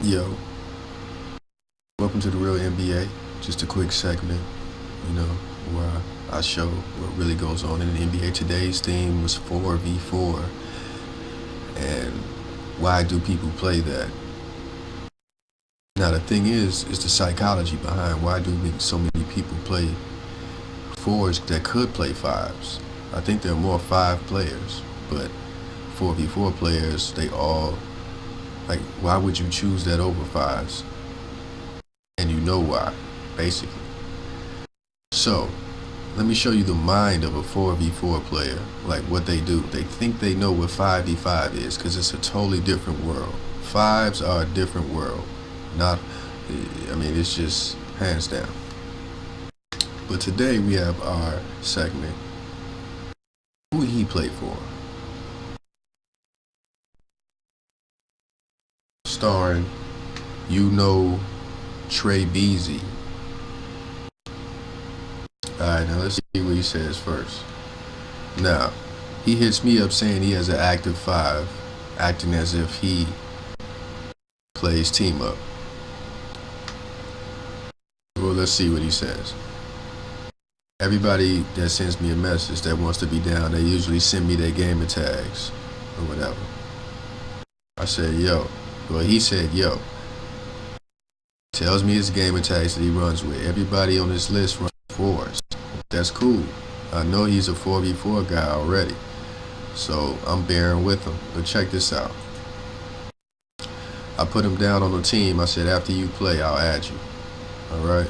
Yo, welcome to the Real NBA. Just a quick segment, where I show what really goes on in the NBA. Today's theme was 4v4, and why do people play that? Now the thing is the psychology behind why do so many people play fours that could play fives. I think there are more 5 players, but 4v4 players, they all, like, why would you choose that over 5s? And you know why, basically. So, let me show you the mind of a 4v4 player, like what they do. They think they know what 5v5 is, because it's a totally different world. 5s are a different world. It's just hands down. But today we have our segment, who he play for? Starring UKnoUKno TRa BZ. Alright, now let's see what he says first. Now, he hits me up saying he has an active 5, acting as if he plays team up. Well, let's see what he says. Everybody that sends me a message that wants to be down, they usually send me their gamer tags or whatever. I said, yo. Well, he said, yo. Tells me his gamer tags that he runs with. Everybody on this list runs 4s. That's cool. I know he's a 4v4 guy already, so I'm bearing with him. But check this out. I put him down on the team. I said, after you play, I'll add you. Alright?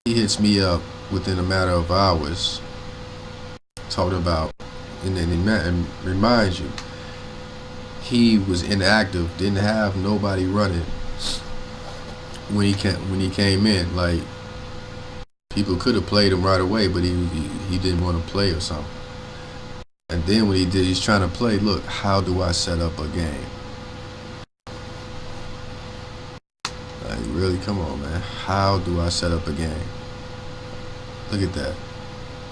He hits me up within a matter of hours, talking about, and remind you, he was inactive, didn't have nobody running when he came in. Like, people could have played him right away, but he didn't want to play or something. And then when he did, he's trying to play. Look, how do I set up a game? Like, really, come on, man. How do I set up a game? Look at that.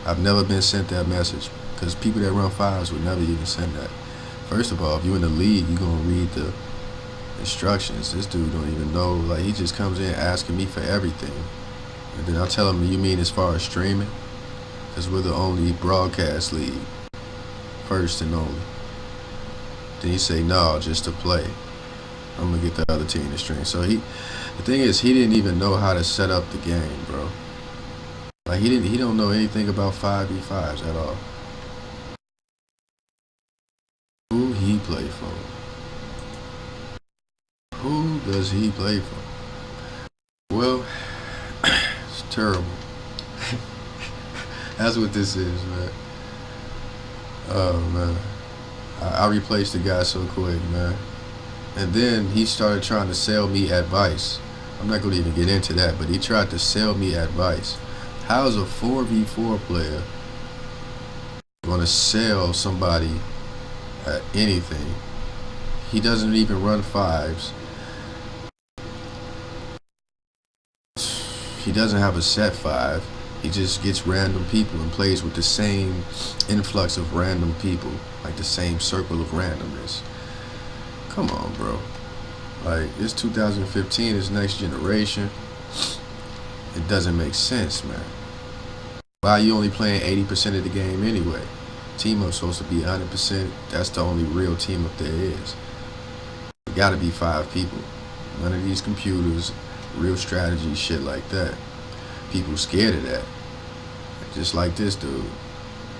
I've never been sent that message, because people that run 5s would never even send that. First of all, if you're in the league, you're gonna read the instructions. This dude don't even know. Like, he just comes in asking me for everything. And then I'll tell him, you mean as far as streaming? Because we're the only broadcast league. First and only. Then he say, no, just to play. I'm gonna get the other team to stream. So the thing is, he didn't even know how to set up the game, bro. Like, he don't know anything about 5v5s at all. Who he play for? Who does he play for? Well, it's terrible. That's what this is, man. Oh, man. I replaced the guy so quick, man. And then he started trying to sell me advice. I'm not going to even get into that, but he tried to sell me advice. How's a 4v4 player going to sell somebody anything? He doesn't even run 5s. He doesn't have a set 5. He just gets random people and plays with the same influx of random people, like the same circle of randomness. Come on, bro. Like, it's 2015, it's next generation. It doesn't make sense, man. Why are you only playing 80% of the game anyway? Team up's supposed to be 100%. That's the only real team up there is. It gotta be 5 people. None of these computers, real strategy, shit like that. People scared of that. Just like this dude.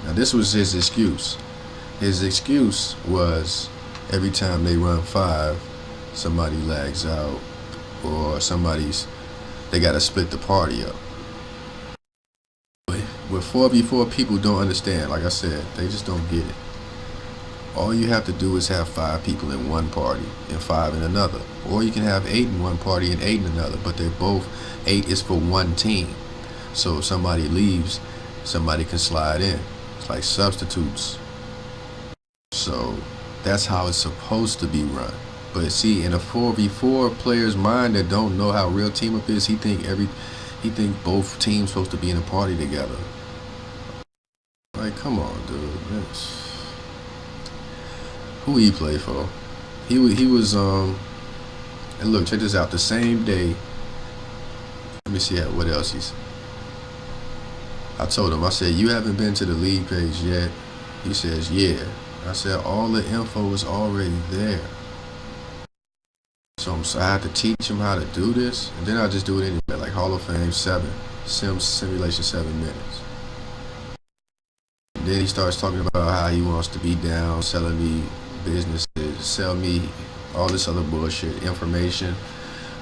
Now, this was his excuse. His excuse was every time they run 5, somebody lags out, or they gotta split the party up. What 4v4 people don't understand, like I said, they just don't get it. All you have to do is have 5 people in one party and 5 in another. Or you can have 8 in one party and 8 in another, but they're both, 8 is for one team. So if somebody leaves, somebody can slide in. It's like substitutes. So that's how it's supposed to be run. But see, in a 4v4 player's mind that don't know how real team up is, he think both teams supposed to be in a party together. Like, come on, dude. Who he play for? He was And look, check this out. The same day, let me see what else I told him, I said, you haven't been to the league page yet? He says, yeah. I said, all the info is already there. So I had to teach him how to do this, and then I just do it anyway, like Hall of Fame 7, simulation 7 minutes. And then he starts talking about how he wants to be down, selling me businesses, sell me all this other bullshit, information.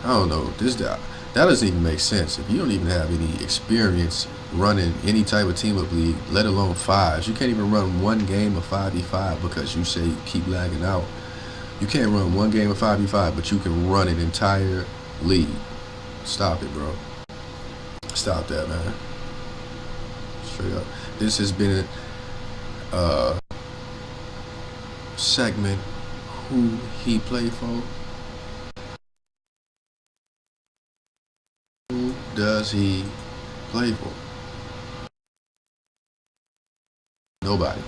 I don't know, that doesn't even make sense. If you don't even have any experience running any type of team up league, let alone fives, you can't even run one game of 5v5 because you say you keep lagging out. You can't run one game of 5v5, but you can run an entire league. Stop it, bro. Stop that, man. Straight up. This has been a segment, Who He Play For? Who does he play for? Nobody.